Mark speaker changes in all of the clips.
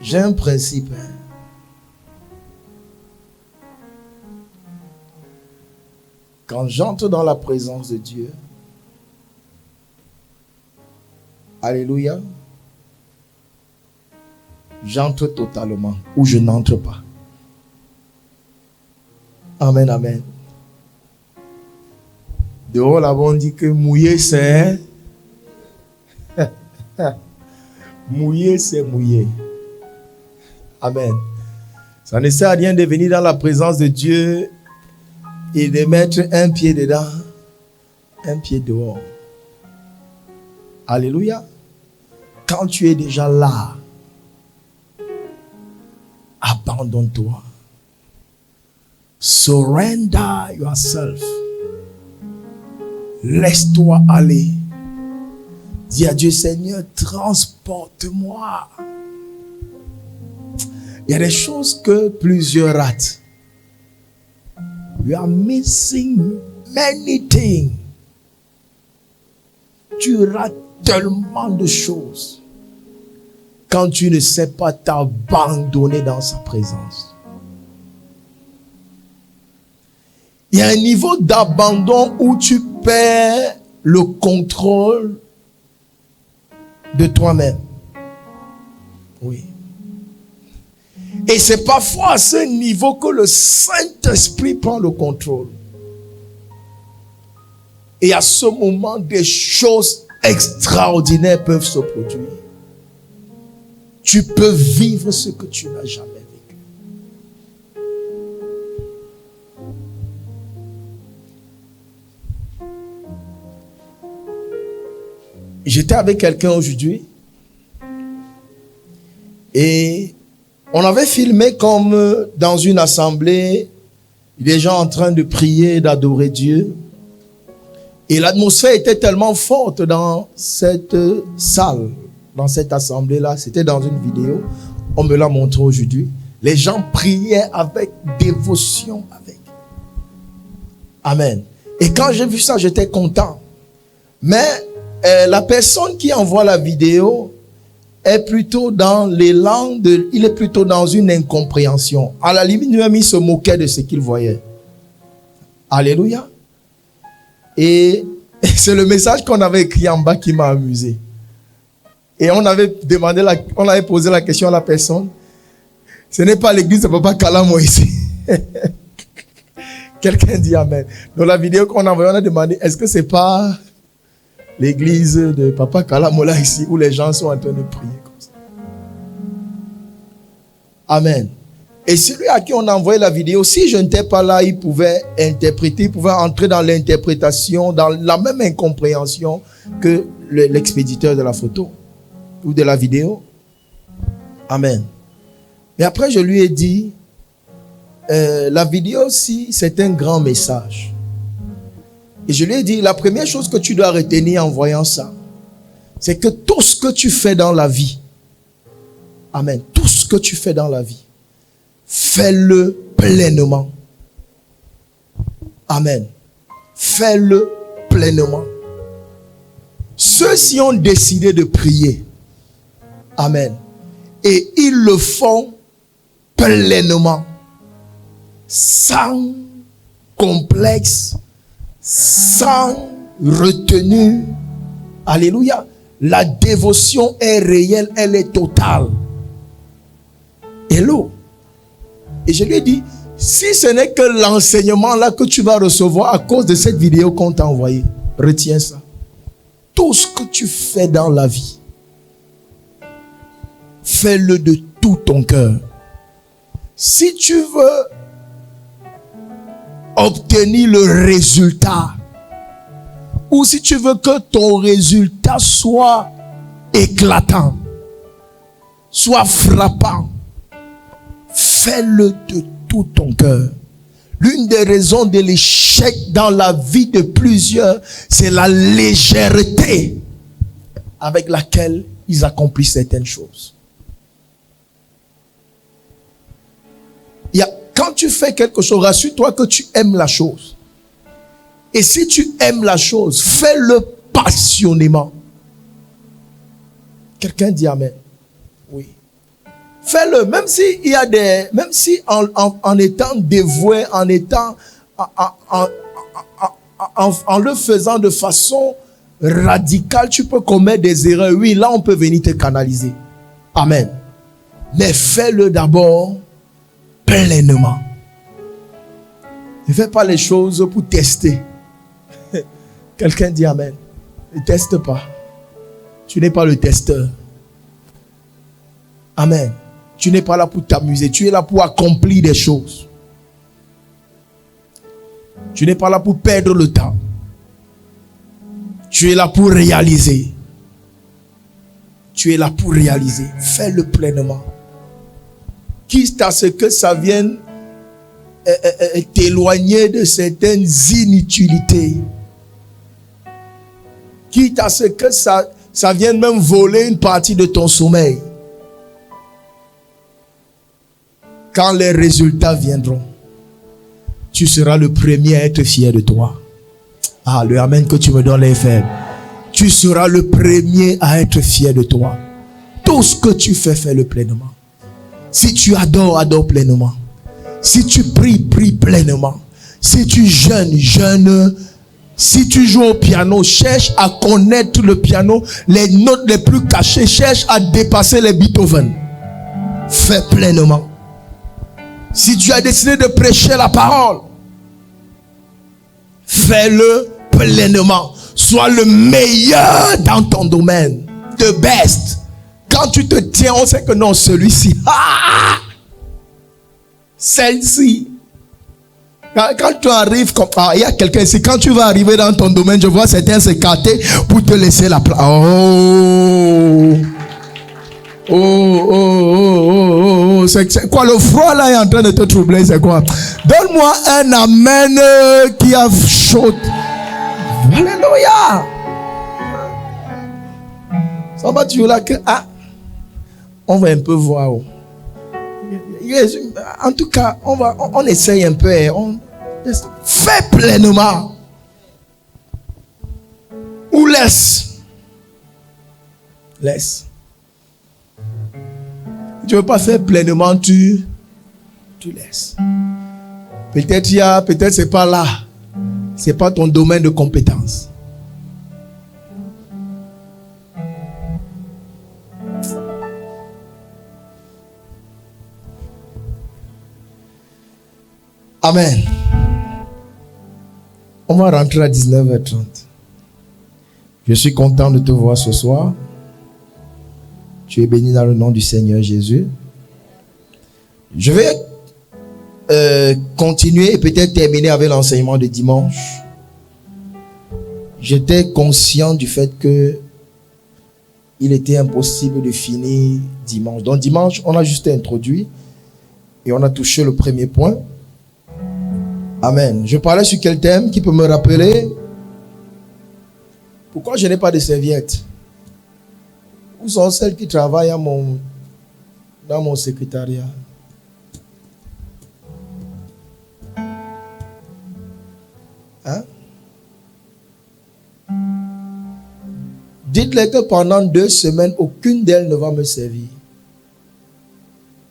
Speaker 1: J'ai un principe. Quand j'entre dans la présence de Dieu, alléluia, j'entre totalement ou je n'entre pas. Amen, amen. Dehors là-bas on dit que mouiller c'est mouiller c'est mouiller. Amen. Ça ne sert à rien de venir dans la présence de Dieu et de mettre un pied dedans, un pied dehors. Alléluia. Quand tu es déjà là, abandonne-toi. Surrender yourself. Laisse-toi aller. Dis à Dieu, Seigneur, transporte-moi. Il y a des choses que plusieurs ratent. You are missing many things. Tu rates tellement de choses quand tu ne sais pas t'abandonner dans sa présence. Il y a un niveau d'abandon où tu perds le contrôle de toi-même. Oui. Et c'est parfois à ce niveau que le Saint-Esprit prend le contrôle. Et à ce moment, des choses extraordinaires peuvent se produire. Tu peux vivre ce que tu n'as jamais vécu. J'étais avec quelqu'un aujourd'hui et on avait filmé comme dans une assemblée, des gens en train de prier, d'adorer Dieu. Et l'atmosphère était tellement forte dans cette salle, dans cette assemblée-là. C'était dans une vidéo. On me l'a montré aujourd'hui. Les gens priaient avec dévotion. Amen. Et quand j'ai vu ça, j'étais content. Mais la personne qui envoie la vidéo est plutôt dans l'élan il est plutôt dans une incompréhension. À la limite, lui-même, il se moquait de ce qu'il voyait. Alléluia. Et c'est le message qu'on avait écrit en bas qui m'a amusé. Et on avait posé la question à la personne. Ce n'est pas l'église de Papa Kalamo ici. Quelqu'un dit amen. Dans la vidéo qu'on a envoyée, on a demandé, est-ce que c'est pas l'église de Papa Kalamo là ici où les gens sont en train de prier comme ça? Amen. Et celui à qui on a envoyé la vidéo, si je n'étais pas là, il pouvait interpréter, il pouvait entrer dans l'interprétation, dans la même incompréhension que l'expéditeur de la photo ou de la vidéo. Amen. Mais après, je lui ai dit, la vidéo aussi, c'est un grand message. Et je lui ai dit, la première chose que tu dois retenir en voyant ça, c'est que tout ce que tu fais dans la vie, amen, tout ce que tu fais dans la vie, fais-le pleinement. Amen. Fais-le pleinement. Ceux-ci ont décidé de prier. Amen. Et ils le font pleinement. Sans complexe. Sans retenue. Alléluia. La dévotion est réelle. Elle est totale. Hello. Et je lui ai dit, si ce n'est que l'enseignement là que tu vas recevoir à cause de cette vidéo qu'on t'a envoyée, retiens ça. Tout ce que tu fais dans la vie, fais-le de tout ton cœur. Si tu veux obtenir le résultat, ou si tu veux que ton résultat soit éclatant, soit frappant, fais-le de tout ton cœur. L'une des raisons de l'échec dans la vie de plusieurs, c'est la légèreté avec laquelle ils accomplissent certaines choses. Quand tu fais quelque chose, rassure-toi que tu aimes la chose. Et si tu aimes la chose, fais-le passionnément. Quelqu'un dit amen. Oui. Fais-le, même si en étant dévoué, en le faisant de façon radicale, tu peux commettre des erreurs. Oui, là, on peut venir te canaliser. Amen. Mais fais-le d'abord pleinement. Ne fais pas les choses pour tester. Quelqu'un dit amen. Ne teste pas. Tu n'es pas le testeur. Amen. Tu n'es pas là pour t'amuser. Tu es là pour accomplir des choses. Tu n'es pas là pour perdre le temps. Tu es là pour réaliser. Tu es là pour réaliser. Fais-le pleinement. Quitte à ce que ça vienne t'éloigner de certaines inutilités. Quitte à ce que ça vienne même voler une partie de ton sommeil. Quand les résultats viendront, tu seras le premier à être fier de toi. Ah, le amen que tu me donnes, les frères. Tu seras le premier à être fier de toi. Tout ce que tu fais, fais-le pleinement. Si tu adores, adore pleinement. Si tu pries, prie pleinement. Si tu jeûnes, jeûne. Si tu joues au piano, cherche à connaître le piano, les notes les plus cachées, cherche à dépasser les Beethoven. Fais pleinement. Si tu as décidé de prêcher la parole, fais-le pleinement. Sois le meilleur dans ton domaine. The best. Quand tu te tiens, on sait que non, celui-ci. Celle-ci. Quand tu arrives comme... il y a quelqu'un ici. Quand tu vas arriver dans ton domaine, je vois certains s'écarter pour te laisser la place. C'est quoi le froid là est en train de te troubler? C'est quoi? Donne-moi un amen qui a chaud. Alléluia. Ça va tu là que on va un peu voir. En tout cas, on essaye un peu. Fais pleinement. Ou laisse. Laisse. Tu ne veux pas faire pleinement, tu laisses. Peut-être c'est pas là. C'est pas ton domaine de compétence. Amen. On va rentrer à 19h30. Je suis content de te voir ce soir. Tu es béni dans le nom du Seigneur Jésus. Je vais continuer et peut-être terminer avec l'enseignement de dimanche. J'étais conscient du fait que il était impossible de finir dimanche. Donc dimanche, on a juste introduit et on a touché le premier point. Amen. Je parlais sur quel thème? Qui peut me rappeler? Pourquoi je n'ai pas de serviette? Où sont celles qui travaillent dans mon secrétariat? Hein? Dites-les que pendant 2 semaines, aucune d'elles ne va me servir.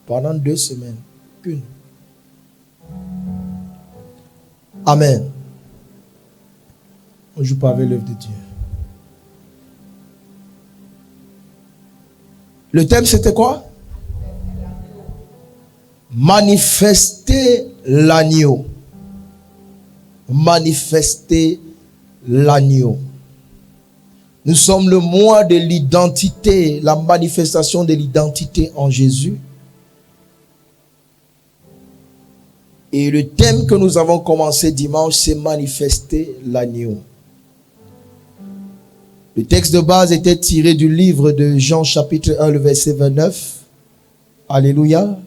Speaker 1: Pendant 2 semaines. Aucune. Amen. On ne joue pas avec l'œuvre de Dieu. Le thème c'était quoi? Manifester l'agneau. Manifester l'agneau. Nous sommes le mois de l'identité, la manifestation de l'identité en Jésus. Et le thème que nous avons commencé dimanche, c'est manifester l'agneau. Le texte de base était tiré du livre de Jean chapitre 1, le verset 29. Alléluia.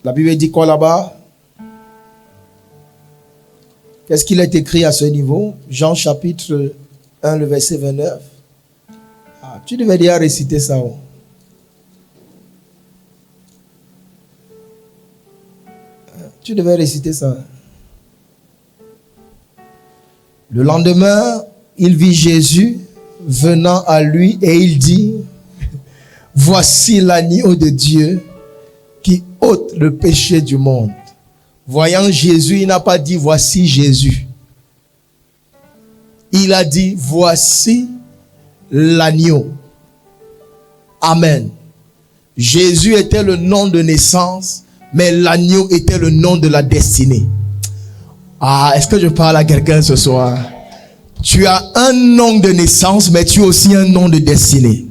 Speaker 1: La Bible dit quoi là-bas? Qu'est-ce qu'il est écrit à ce niveau? Jean chapitre 1, le verset 29. Tu devais déjà réciter ça. Tu devais réciter ça. Le lendemain, il vit Jésus venant à lui et il dit, voici l'agneau de Dieu qui ôte le péché du monde. Voyant Jésus, il n'a pas dit voici Jésus. Il a dit voici l'agneau. Amen. Jésus était le nom de naissance, mais l'agneau était le nom de la destinée. Ah, est-ce que je parle à quelqu'un ce soir? Tu as un nom de naissance, mais tu as aussi un nom de destinée.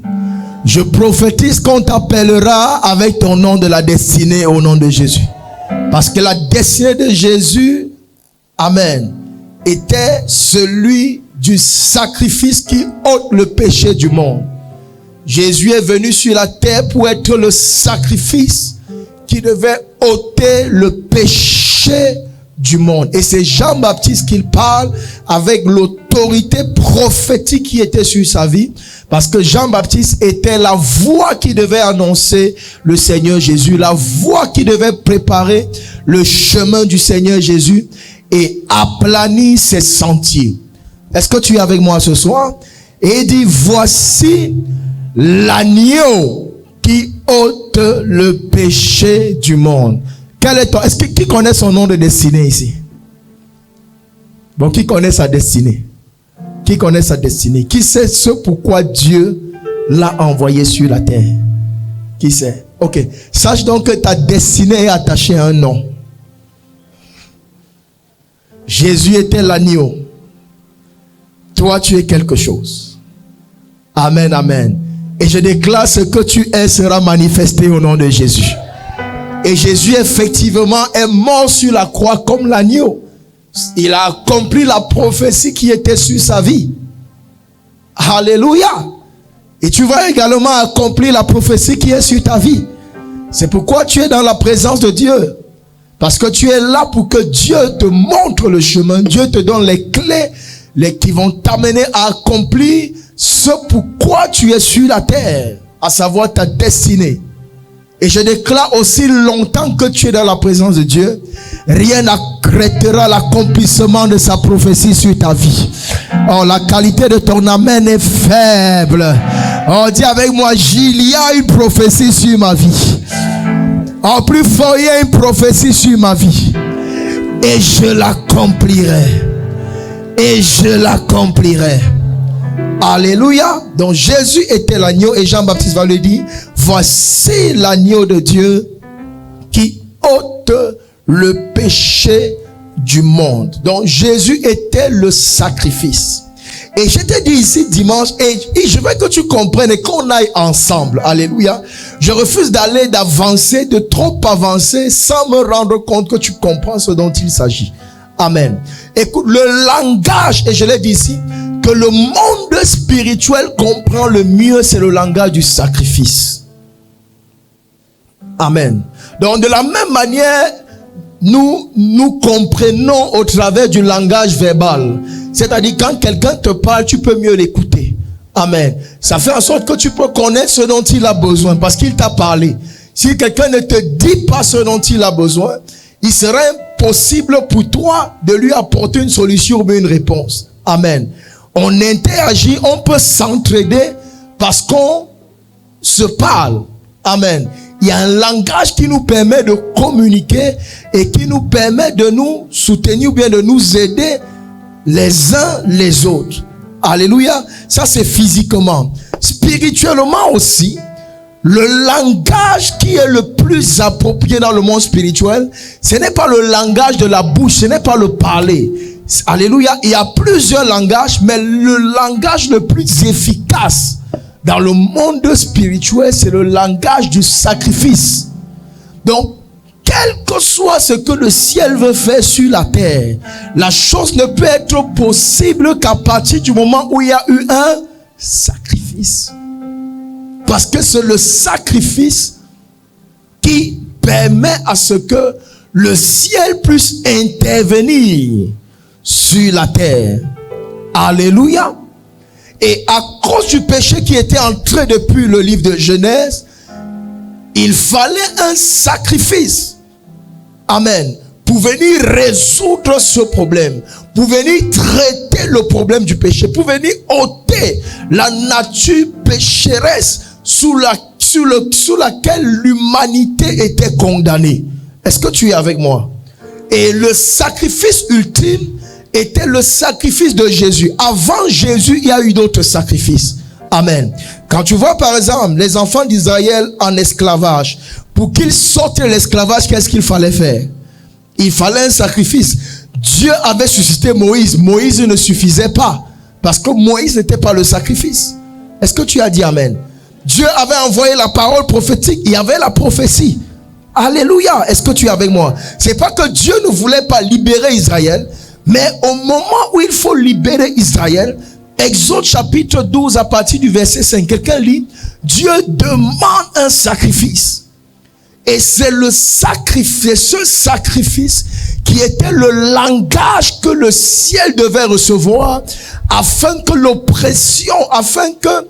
Speaker 1: Je prophétise qu'on t'appellera avec ton nom de la destinée au nom de Jésus. Parce que la destinée de Jésus, amen, était celui du sacrifice qui ôte le péché du monde. Jésus est venu sur la terre pour être le sacrifice qui devait ôter le péché du monde. Et c'est Jean-Baptiste qui parle avec l'autorité prophétique qui était sur sa vie. Parce que Jean-Baptiste était la voix qui devait annoncer le Seigneur Jésus. La voix qui devait préparer le chemin du Seigneur Jésus et aplanir ses sentiers. Est-ce que tu es avec moi ce soir? Et il dit, voici l'agneau qui ôte le péché du monde. Est-ce que qui connaît son nom de destinée ici? Bon, qui connaît sa destinée? Qui connaît sa destinée? Qui sait ce pourquoi Dieu l'a envoyé sur la terre? Qui sait? Ok. Sache donc que ta destinée est attachée à un nom. Jésus était l'agneau. Toi, tu es quelque chose. Amen, amen. Et je déclare ce que tu es sera manifesté au nom de Jésus. Et Jésus effectivement est mort sur la croix comme l'agneau. Il a accompli la prophétie qui était sur sa vie. Alléluia. Et tu vas également accomplir la prophétie qui est sur ta vie. C'est pourquoi tu es dans la présence de Dieu. Parce que tu es là pour que Dieu te montre le chemin. Dieu te donne les clés qui vont t'amener à accomplir ce pourquoi tu es sur la terre. À savoir ta destinée. Et je déclare aussi longtemps que tu es dans la présence de Dieu, rien n'arrêtera l'accomplissement de sa prophétie sur ta vie. Oh, la qualité de ton amen est faible. Oh, dis avec moi, il y a une prophétie sur ma vie. En plus fort, il y a une prophétie sur ma vie. Et je l'accomplirai. Et je l'accomplirai. Alléluia. Donc Jésus était l'agneau et Jean-Baptiste va lui dire, voici l'agneau de Dieu qui ôte le péché du monde. Donc Jésus était le sacrifice. Et je te dis ici dimanche, et je veux que tu comprennes et qu'on aille ensemble. Alléluia. Je refuse d'avancer, de trop avancer sans me rendre compte que tu comprends ce dont il s'agit. Amen. Écoute, le langage, et je l'ai dit ici, que le monde spirituel comprend le mieux, c'est le langage du sacrifice. Amen. Donc, de la même manière, nous comprenons au travers du langage verbal. C'est-à-dire, quand quelqu'un te parle, tu peux mieux l'écouter. Amen. Ça fait en sorte que tu peux connaître ce dont il a besoin, parce qu'il t'a parlé. Si quelqu'un ne te dit pas ce dont il a besoin, il serait impossible pour toi de lui apporter une solution ou une réponse. Amen. On interagit, on peut s'entraider parce qu'on se parle. Amen. Il y a un langage qui nous permet de communiquer et qui nous permet de nous soutenir ou bien de nous aider les uns les autres. Alléluia. Ça, c'est physiquement. Spirituellement aussi, le langage qui est le plus approprié dans le monde spirituel, ce n'est pas le langage de la bouche, ce n'est pas le parler. Alléluia. Il y a plusieurs langages, mais le langage le plus efficace dans le monde spirituel, c'est le langage du sacrifice. Donc, quel que soit ce que le ciel veut faire sur la terre, la chose ne peut être possible qu'à partir du moment où il y a eu un sacrifice. Parce que c'est le sacrifice qui permet à ce que le ciel puisse intervenir sur la terre. Alléluia. Et à cause du péché qui était entré depuis le livre de Genèse, il fallait un sacrifice. Amen. Pour venir résoudre ce problème. Pour venir traiter ôter le problème du péché, pour venir ôter la nature pécheresse sous laquelle l'humanité était condamnée. Est-ce que tu es avec moi? Et le sacrifice ultime était le sacrifice de Jésus. Avant Jésus, il y a eu d'autres sacrifices. Amen. Quand tu vois par exemple les enfants d'Israël en esclavage, pour qu'ils sortent de l'esclavage, qu'est-ce qu'il fallait faire? Il fallait un sacrifice. Dieu avait suscité Moïse. Moïse ne suffisait pas, parce que Moïse n'était pas le sacrifice. Est-ce que tu as dit amen? Dieu avait envoyé la parole prophétique. Il y avait la prophétie. Alléluia. Est-ce que tu es avec moi? C'est pas que Dieu ne voulait pas libérer Israël, mais au moment où il faut libérer Israël, Exode chapitre 12 à partir du verset 5, quelqu'un lit, Dieu demande un sacrifice. Et c'est le sacrifice, ce sacrifice qui était le langage que le ciel devait recevoir afin que l'oppression, afin que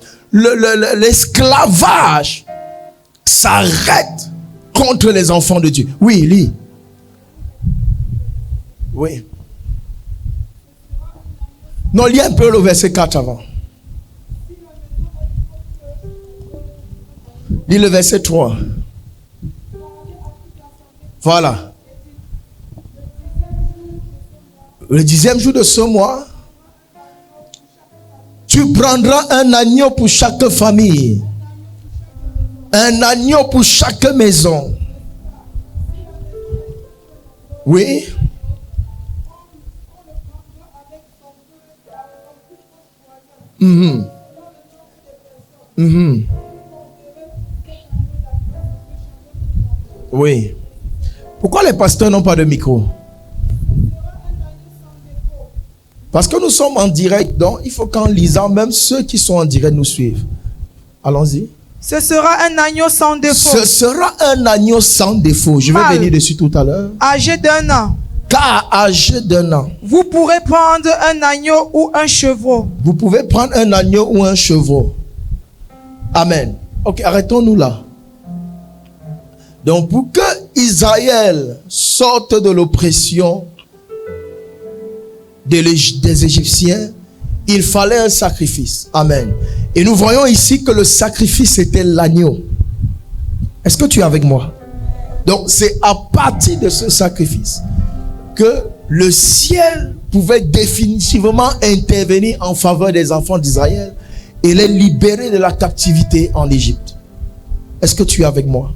Speaker 1: l'esclavage s'arrête contre les enfants de Dieu. Oui, lis. Oui. Non, lis un peu le verset 4 avant. Lis le verset 3. Voilà. Le 10e jour de ce mois, tu prendras un agneau pour chaque famille. Un agneau pour chaque maison. Oui. Oui. Pourquoi les pasteurs n'ont pas de micro? Parce que nous sommes en direct, donc il faut qu'en lisant, même ceux qui sont en direct nous suivent. Allons-y.
Speaker 2: Ce sera un agneau sans défaut.
Speaker 1: Ce sera un agneau sans défaut. Je vais venir dessus tout à l'heure.
Speaker 2: Âgé d'1 an.
Speaker 1: Car âgé d'1 an.
Speaker 2: Vous pourrez prendre un agneau ou un chevreau.
Speaker 1: Vous pouvez prendre un agneau ou un chevreau. Amen. Ok, arrêtons-nous là. Donc, pour que Israël sorte de l'oppression des Égyptiens, il fallait un sacrifice. Amen. Et nous voyons ici que le sacrifice était l'agneau. Est-ce que tu es avec moi? Donc, c'est à partir de ce sacrifice que le ciel pouvait définitivement intervenir en faveur des enfants d'Israël et les libérer de la captivité en Égypte. Est-ce que tu es avec moi?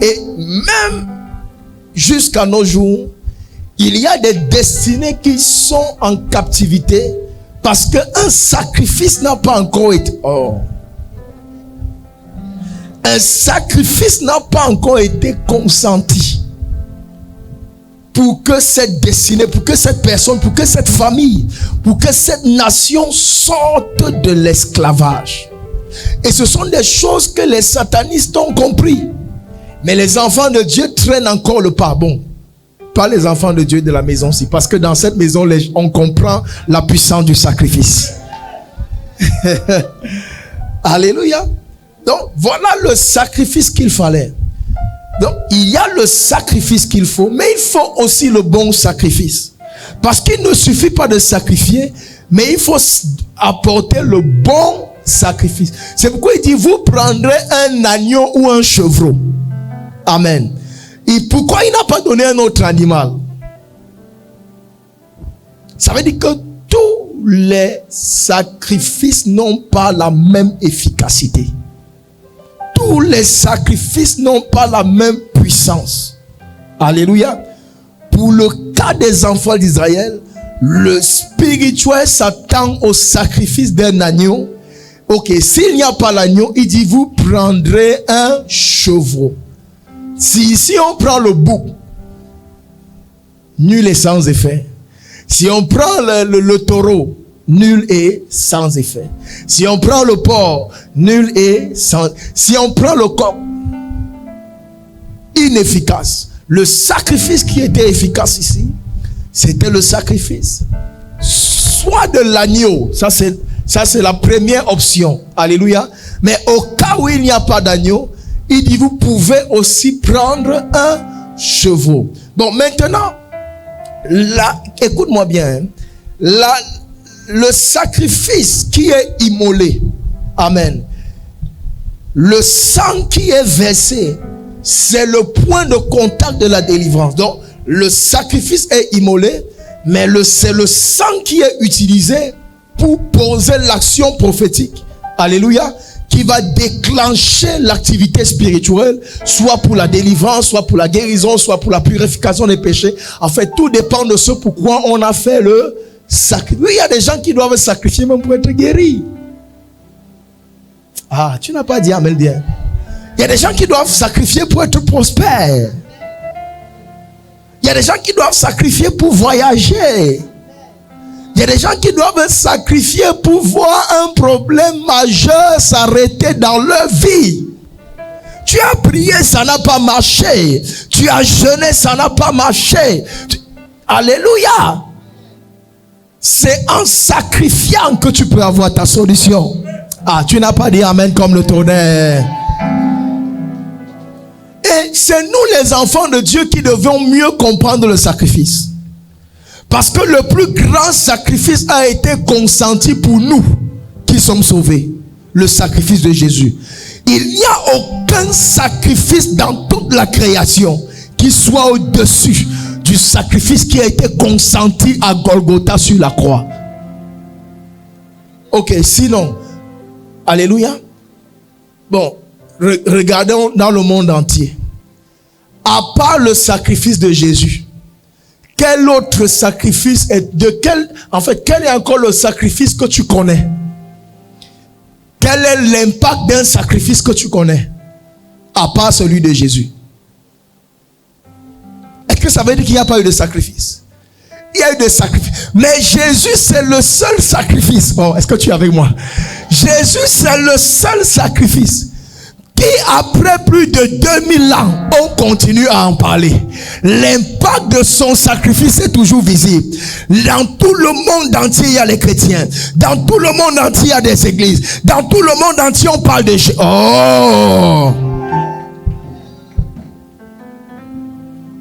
Speaker 1: Et même jusqu'à nos jours, il y a des destinées qui sont en captivité parce qu'un sacrifice n'a pas encore été... Un sacrifice n'a pas encore été consenti pour que cette destinée, pour que cette personne, pour que cette famille, pour que cette nation sorte de l'esclavage. Et ce sont des choses que les satanistes ont compris. Mais les enfants de Dieu traînent encore le pas. Bon, pas les enfants de Dieu de la maison-ci, parce que dans cette maison, on comprend la puissance du sacrifice. Alléluia. Donc, voilà le sacrifice qu'il fallait. Donc, il y a le sacrifice qu'il faut, mais il faut aussi le bon sacrifice. Parce qu'il ne suffit pas de sacrifier, mais il faut apporter le bon sacrifice. C'est pourquoi il dit, vous prendrez un agneau ou un chevreau. Amen. Et pourquoi il n'a pas donné un autre animal? Ça veut dire que tous les sacrifices n'ont pas la même efficacité. Tous les sacrifices n'ont pas la même puissance. Alléluia. Pour le cas des enfants d'Israël, le spirituel s'attend au sacrifice d'un agneau. Ok, s'il n'y a pas l'agneau, il dit vous prendrez un chevreau. Si on prend le bouc, nul et sans effet. Si on prend le taureau, nul et sans effet. Si on prend le porc, nul et sans. Si on prend le coq, inefficace. Le sacrifice qui était efficace ici, c'était le sacrifice soit de l'agneau. Ça c'est la première option. Alléluia. Mais au cas où il n'y a pas d'agneau, il dit vous pouvez aussi prendre un chevreau. Bon, maintenant, là, écoute-moi bien. le sacrifice qui est immolé, amen, le sang qui est versé, c'est le point de contact de la délivrance. Donc, le sacrifice est immolé, mais c'est le sang qui est utilisé pour poser l'action prophétique. Alléluia. Qui va déclencher l'activité spirituelle, soit pour la délivrance, soit pour la guérison, soit pour la purification des péchés. En fait, tout dépend de ce pourquoi on a fait le sacrifice. Il y a des gens qui doivent sacrifier même pour être guéris. Ah, tu n'as pas dit amen bien. Il y a des gens qui doivent sacrifier pour être prospères. Il y a des gens qui doivent sacrifier pour voyager. Il y a des gens qui doivent sacrifier pour voir un problème majeur s'arrêter dans leur vie. Tu as prié, ça n'a pas marché. Tu as jeûné, ça n'a pas marché. Alléluia. C'est en sacrifiant que tu peux avoir ta solution. Ah, tu n'as pas dit amen comme le tonnerre. Et c'est nous les enfants de Dieu qui devons mieux comprendre le sacrifice. Parce que le plus grand sacrifice a été consenti pour nous qui sommes sauvés. Le sacrifice de Jésus. Il n'y a aucun sacrifice dans toute la création qui soit au-dessus du sacrifice qui a été consenti à Golgotha sur la croix. Ok, sinon, alléluia. Bon, regardons dans le monde entier. À part le sacrifice de Jésus, quel autre sacrifice quel est encore le sacrifice que tu connais? Quel est l'impact d'un sacrifice que tu connais? À part celui de Jésus. Est-ce que ça veut dire qu'il n'y a pas eu de sacrifice? Il y a eu des sacrifices. Mais Jésus, c'est le seul sacrifice. Oh, est-ce que tu es avec moi? Jésus, c'est le seul sacrifice qui, après plus de 2000 ans, on continue à en parler. L'impact de son sacrifice est toujours visible. Dans tout le monde entier, il y a les chrétiens. Dans tout le monde entier, il y a des églises. Dans tout le monde entier, on parle de Jésus. Oh!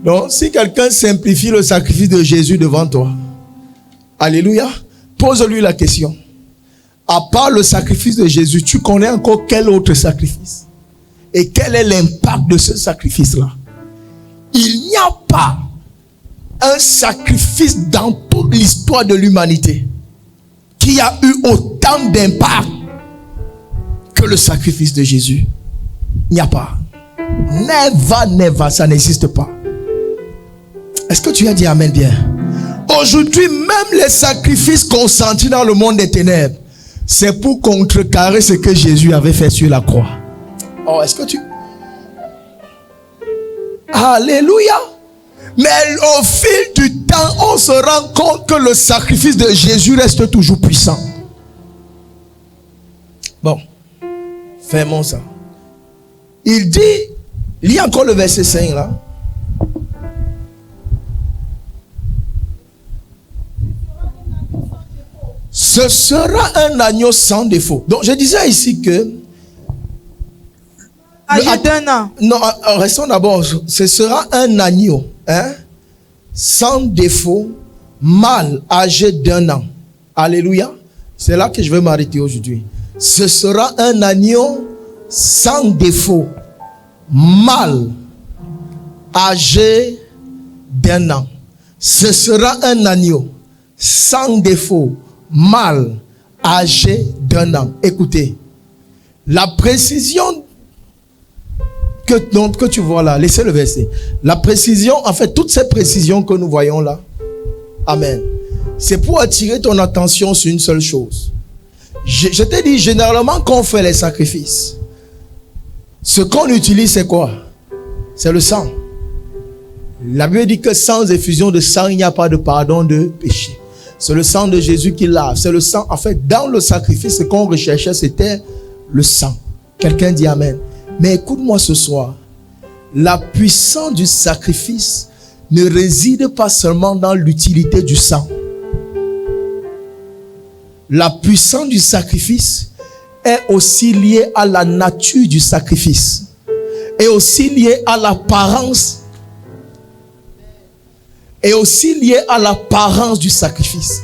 Speaker 1: Donc, si quelqu'un simplifie le sacrifice de Jésus devant toi, alléluia, pose-lui la question. À part le sacrifice de Jésus, tu connais encore quel autre sacrifice? Et quel est l'impact de ce sacrifice-là? Il n'y a pas un sacrifice dans toute l'histoire de l'humanité qui a eu autant d'impact que le sacrifice de Jésus. Il n'y a pas. Never, ça n'existe pas. Est-ce que tu as dit amen bien? Aujourd'hui, même les sacrifices consentis dans le monde des ténèbres, c'est pour contrecarrer ce que Jésus avait fait sur la croix. Oh, est-ce que tu... Alléluia. Mais au fil du temps, on se rend compte que le sacrifice de Jésus reste toujours puissant. Bon, fermons ça. Il dit, lis encore le verset 5 là. Ce sera un agneau sans défaut. Donc je disais ici que
Speaker 2: âgé d'un an.
Speaker 1: Non, restons d'abord. Ce sera un agneau, sans défaut, mâle, âgé d'1 an. Alléluia. C'est là que je vais m'arrêter aujourd'hui. Ce sera un agneau sans défaut, mâle, âgé d'1 an. Ce sera un agneau sans défaut, mâle, âgé d'1 an. Écoutez, la précision que tu vois là, laissez le verset. La précision, en fait, toutes ces précisions que nous voyons là, amen, c'est pour attirer ton attention sur une seule chose. Je t'ai dit, généralement, quand on fait les sacrifices, ce qu'on utilise, c'est quoi? C'est le sang. La Bible dit que sans effusion de sang, il n'y a pas de pardon de péché. C'est le sang de Jésus qui lave. C'est le sang. En fait, dans le sacrifice, ce qu'on recherchait, c'était le sang. Quelqu'un dit amen. Mais écoute-moi ce soir. La puissance du sacrifice ne réside pas seulement dans l'utilité du sang. La puissance du sacrifice est aussi liée à la nature du sacrifice. Et aussi liée à l'apparence. Et aussi liée à l'apparence du sacrifice.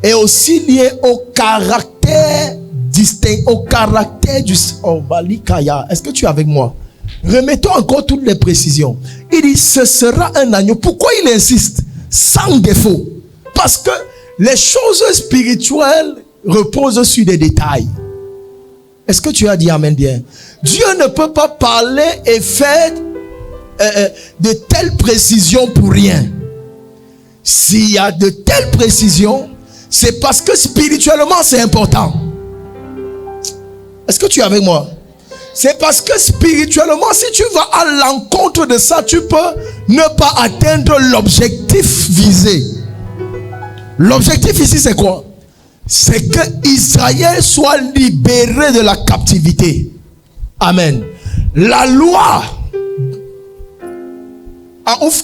Speaker 1: est aussi lié au caractère distinct, au caractère du... Oh, Balikaya, est-ce que tu es avec moi? Remettons encore toutes les précisions. Il dit, ce sera un agneau. Pourquoi il insiste? Sans défaut. Parce que les choses spirituelles reposent sur des détails. Est-ce que tu as dit amen bien? Dieu ne peut pas parler et faire de telles précisions pour rien. S'il y a de telles précisions, c'est parce que spirituellement c'est important. Est-ce que tu es avec moi? C'est parce que spirituellement, si tu vas à l'encontre de ça, tu peux ne pas atteindre l'objectif visé. L'objectif ici, c'est quoi? C'est que Israël soit libéré de la captivité. Amen. La loi,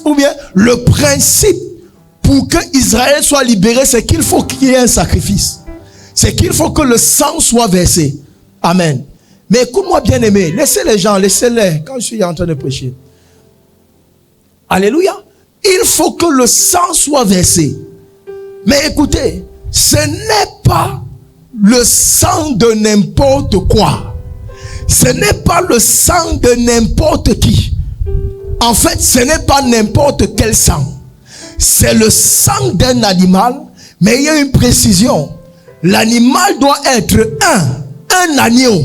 Speaker 1: ou bien le principe pour que Israël soit libéré, c'est qu'il faut qu'il y ait un sacrifice. C'est qu'il faut que le sang soit versé. Amen. Mais écoute-moi bien aimé, laissez les gens, laissez-les quand je suis en train de prêcher. Alléluia. Il faut que le sang soit versé. Mais écoutez, ce n'est pas le sang de n'importe quoi. Ce n'est pas le sang de n'importe qui. En fait, ce n'est pas n'importe quel sang. C'est le sang d'un animal, mais il y a une précision. L'animal doit être un agneau.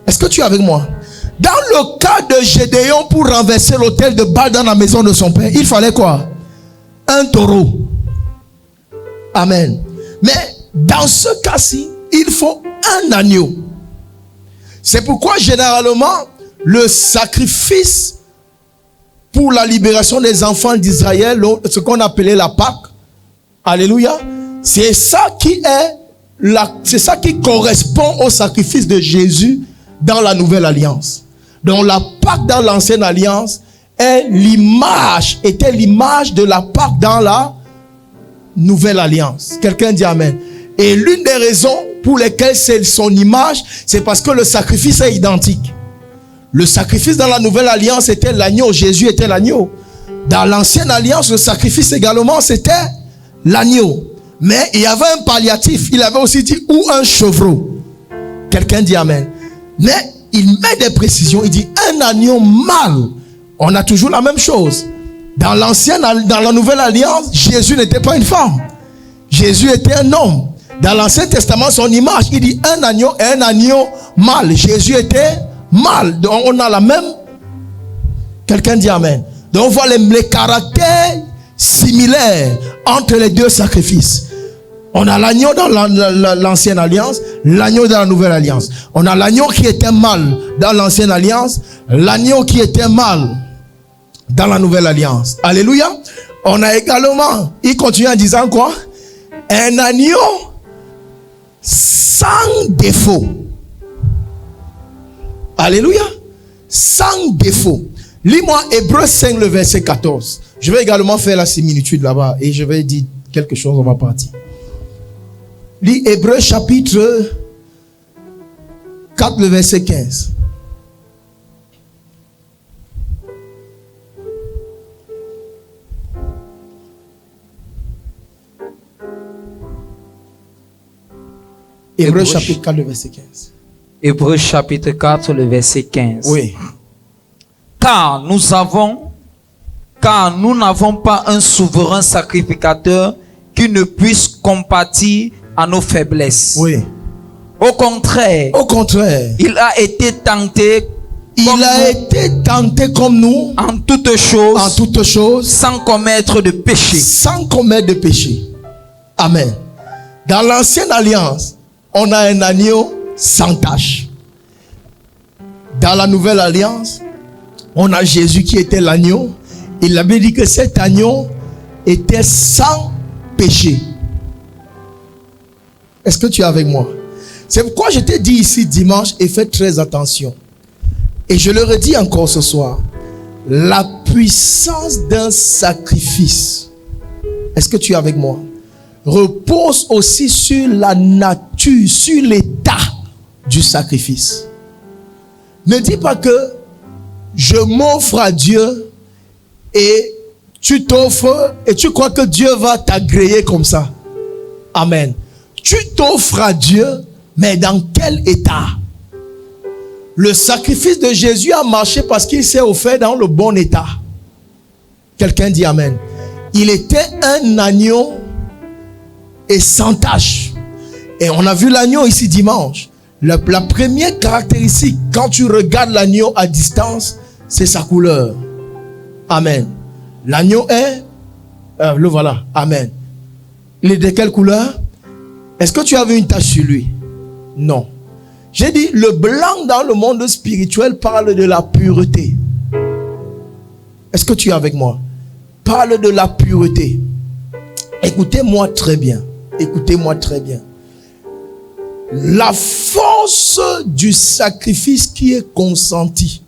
Speaker 1: Est-ce que tu es avec moi? Dans le cas de Gédéon, pour renverser l'autel de Baal dans la maison de son père, il fallait quoi? Un taureau. Amen. Mais dans ce cas-ci, il faut un agneau. C'est pourquoi généralement, le sacrifice pour la libération des enfants d'Israël, ce qu'on appelait la Pâque, alléluia, c'est ça qui correspond au sacrifice de Jésus dans la nouvelle alliance. Donc la Pâque dans l'ancienne alliance était l'image de la Pâque dans la nouvelle alliance. Quelqu'un dit amen. Et l'une des raisons pour lesquelles c'est son image, c'est parce que le sacrifice est identique. Le sacrifice dans la nouvelle alliance était l'agneau. Jésus était l'agneau. Dans l'ancienne alliance, le sacrifice également, c'était l'agneau. Mais il y avait un palliatif. Il avait aussi dit ou un chevreau. Quelqu'un dit amen. Mais il met des précisions. Il dit un agneau mâle. On a toujours la même chose. Dans la nouvelle alliance, Jésus n'était pas une femme. Jésus était un homme. Dans l'Ancien Testament, son image, il dit un agneau et un agneau mâle. Jésus était mâle. Donc on a la même. Quelqu'un dit amen. Donc on voit les caractères similaires entre les deux sacrifices. On a l'agneau dans l'ancienne alliance, l'agneau dans la nouvelle alliance. On a l'agneau qui était mâle dans l'ancienne alliance, l'agneau qui était mâle dans la nouvelle alliance. Alléluia. On a également, il continue en disant quoi? Un agneau sans défaut. Alléluia. Sans défaut. Lis-moi Hébreux 5, le verset 14. Je vais également faire la similitude là-bas et je vais dire quelque chose, on va partir. Lis Hébreux chapitre 4, le verset 15. Hébreux chapitre 4, le verset 15.
Speaker 3: Hébreux chapitre 4, le verset 15.
Speaker 1: Oui.
Speaker 3: Car nous n'avons pas un souverain sacrificateur qui ne puisse compatir à nos faiblesses.
Speaker 1: Oui.
Speaker 3: Au contraire, il a été tenté
Speaker 1: comme nous
Speaker 3: en toutes choses, sans commettre de péché.
Speaker 1: Amen. Dans l'ancienne alliance, on a un agneau sans tache. Dans la nouvelle alliance, on a Jésus qui était l'agneau. Il avait dit que cet agneau était sans péché. Est-ce que tu es avec moi? C'est pourquoi je t'ai dit ici dimanche et fais très attention. Et je le redis encore ce soir. La puissance d'un sacrifice, est-ce que tu es avec moi? Repose aussi sur la nature, sur l'état du sacrifice. Ne dis pas que je m'offre à Dieu et Tu t'offres et tu crois que Dieu va t'agréer comme ça. Amen. Tu t'offres à Dieu, mais dans quel état? Le sacrifice de Jésus a marché parce qu'il s'est offert dans le bon état. Quelqu'un dit amen. Il était un agneau et sans tache. Et on a vu l'agneau ici dimanche. La première caractéristique, quand tu regardes l'agneau à distance, c'est sa couleur. Amen. L'agneau est... le voilà. Amen. Il est de quelle couleur? Est-ce que tu as vu une tache sur lui? Non. J'ai dit, le blanc dans le monde spirituel parle de la pureté. Est-ce que tu es avec moi? Parle de la pureté. Écoutez-moi très bien. Écoutez-moi très bien. La force du sacrifice qui est consenti,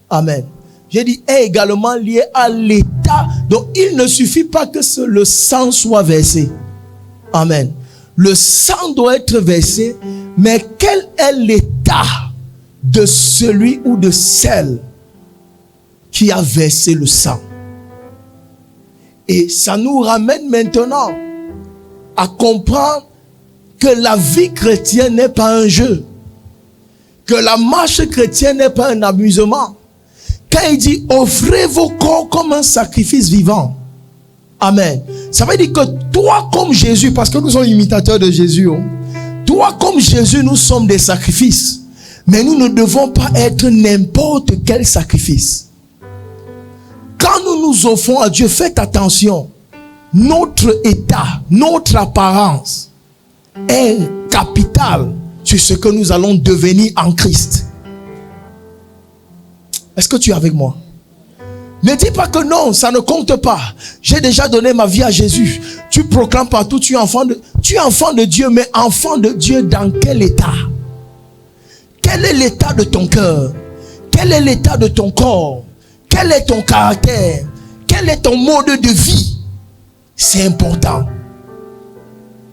Speaker 1: amen, j'ai dit, est également liée à l'état. Donc il ne suffit pas que le sang soit versé. Amen. Le sang doit être versé, mais quel est l'état de celui ou de celle qui a versé le sang? Et ça nous ramène maintenant à comprendre que la vie chrétienne n'est pas un jeu, que la marche chrétienne n'est pas un amusement. Quand il dit offrez vos corps comme un sacrifice vivant, amen, ça veut dire que toi comme Jésus, parce que nous sommes imitateurs de Jésus, toi comme Jésus, nous sommes des sacrifices, mais nous ne devons pas être n'importe quel sacrifice. Quand nous nous offrons à Dieu, faites attention, notre état, notre apparence est capital sur ce que nous allons devenir en Christ. Est-ce que tu es avec moi? Ne dis pas que non, ça ne compte pas. J'ai déjà donné ma vie à Jésus. Tu proclames partout, tu es enfant de Dieu, mais enfant de Dieu dans quel état? Quel est l'état de ton cœur? Quel est l'état de ton corps? Quel est ton caractère? Quel est ton mode de vie? C'est important.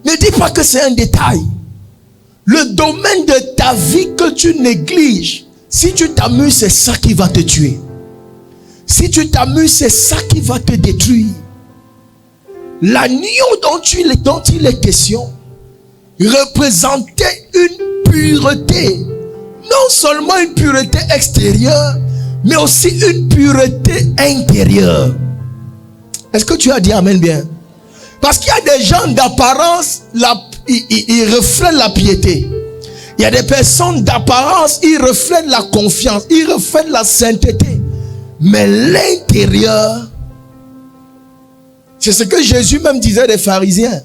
Speaker 1: Ne dis pas que c'est un détail. Le domaine de ta vie que tu négliges, si tu t'amuses, c'est ça qui va te tuer. Si tu t'amuses, c'est ça qui va te détruire. L'agneau dont il est question représentait une pureté. Non seulement une pureté extérieure, mais aussi une pureté intérieure. Est-ce que tu as dit amen bien? Parce qu'il y a des gens d'apparence, ils reflètent la piété. Il y a des personnes d'apparence, ils reflètent la confiance, ils reflètent la sainteté. Mais l'intérieur, c'est ce que Jésus même disait des pharisiens.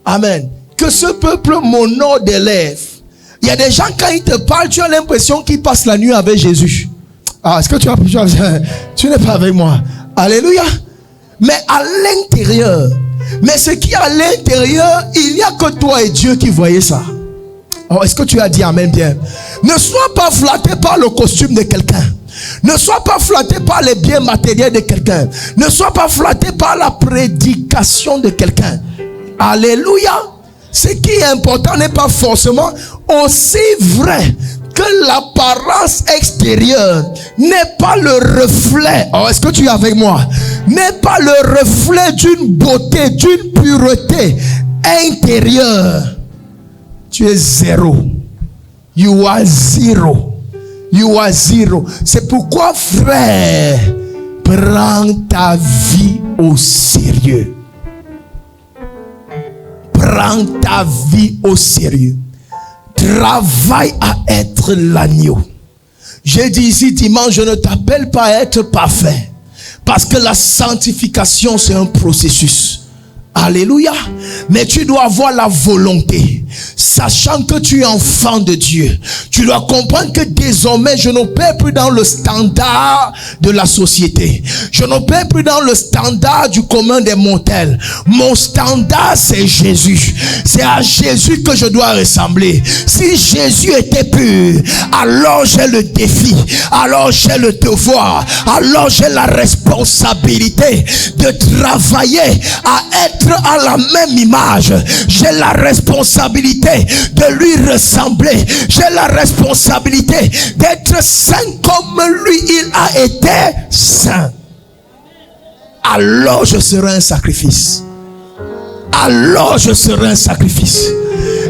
Speaker 1: Amen. Que ce peuple m'honore des lèvres. Il y a des gens, quand ils te parlent, tu as l'impression qu'ils passent la nuit avec Jésus. Ah, est-ce que tu n'es pas avec moi? Alléluia. Mais à l'intérieur, mais ce qui est à l'intérieur, il n'y a que toi et Dieu qui voyez ça. Oh, est-ce que tu as dit amen bien? Ne sois pas flatté par le costume de quelqu'un. Ne sois pas flatté par les biens matériels de quelqu'un. Ne sois pas flatté par la prédication de quelqu'un. Alléluia. Ce qui est important n'est pas forcément aussi vrai que l'apparence extérieure n'est pas le reflet. Oh, est-ce que tu es avec moi? N'est pas le reflet d'une beauté, d'une pureté intérieure. Tu es zéro. You are zero. You are zero. C'est pourquoi, frère, prends ta vie au sérieux. Prends ta vie au sérieux. Travaille à être l'agneau. J'ai dit ici dimanche, je ne t'appelle pas à être parfait. Parce que la sanctification, c'est un processus. Alléluia. Mais tu dois avoir la volonté. Sachant que tu es enfant de Dieu. Tu dois comprendre que désormais, je n'opère plus dans le standard de la société. Je n'opère plus dans le standard du commun des mortels. Mon standard, c'est Jésus. C'est à Jésus que je dois ressembler. Si Jésus était pur, alors j'ai le défi. Alors j'ai le devoir. Alors j'ai la responsabilité de travailler à être à la même image. J'ai la responsabilité de lui ressembler. J'ai la responsabilité d'être saint comme lui il a été saint. alors je serai un sacrifice. Alors je serai un sacrifice.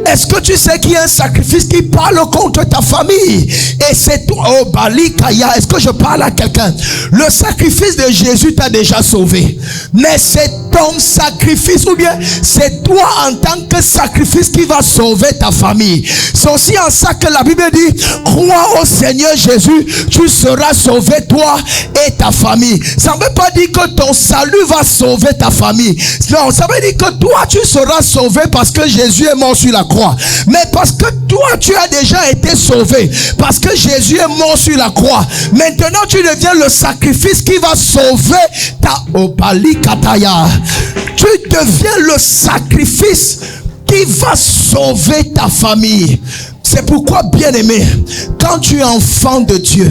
Speaker 1: Est-ce que tu sais qu'il y a un sacrifice qui parle contre ta famille? Et c'est toi, oh Bali Kaya. Est-ce que je parle à quelqu'un? Le sacrifice de Jésus t'a déjà sauvé. Mais c'est ton sacrifice, ou bien c'est toi en tant que sacrifice qui va sauver ta famille. C'est aussi en ça que la Bible dit, crois au Seigneur Jésus, tu seras sauvé toi et ta famille. Ça ne veut pas dire que ton salut va sauver ta famille. Non, ça veut dire que toi tu seras sauvé parce que Jésus est mort sur la croix. Mais parce que toi tu as déjà été sauvé, parce que Jésus est mort sur la croix, maintenant tu deviens le sacrifice qui va sauver ta Obali Kataya. Tu deviens le sacrifice qui va sauver ta famille. C'est pourquoi, bien-aimé, quand tu es enfant de Dieu,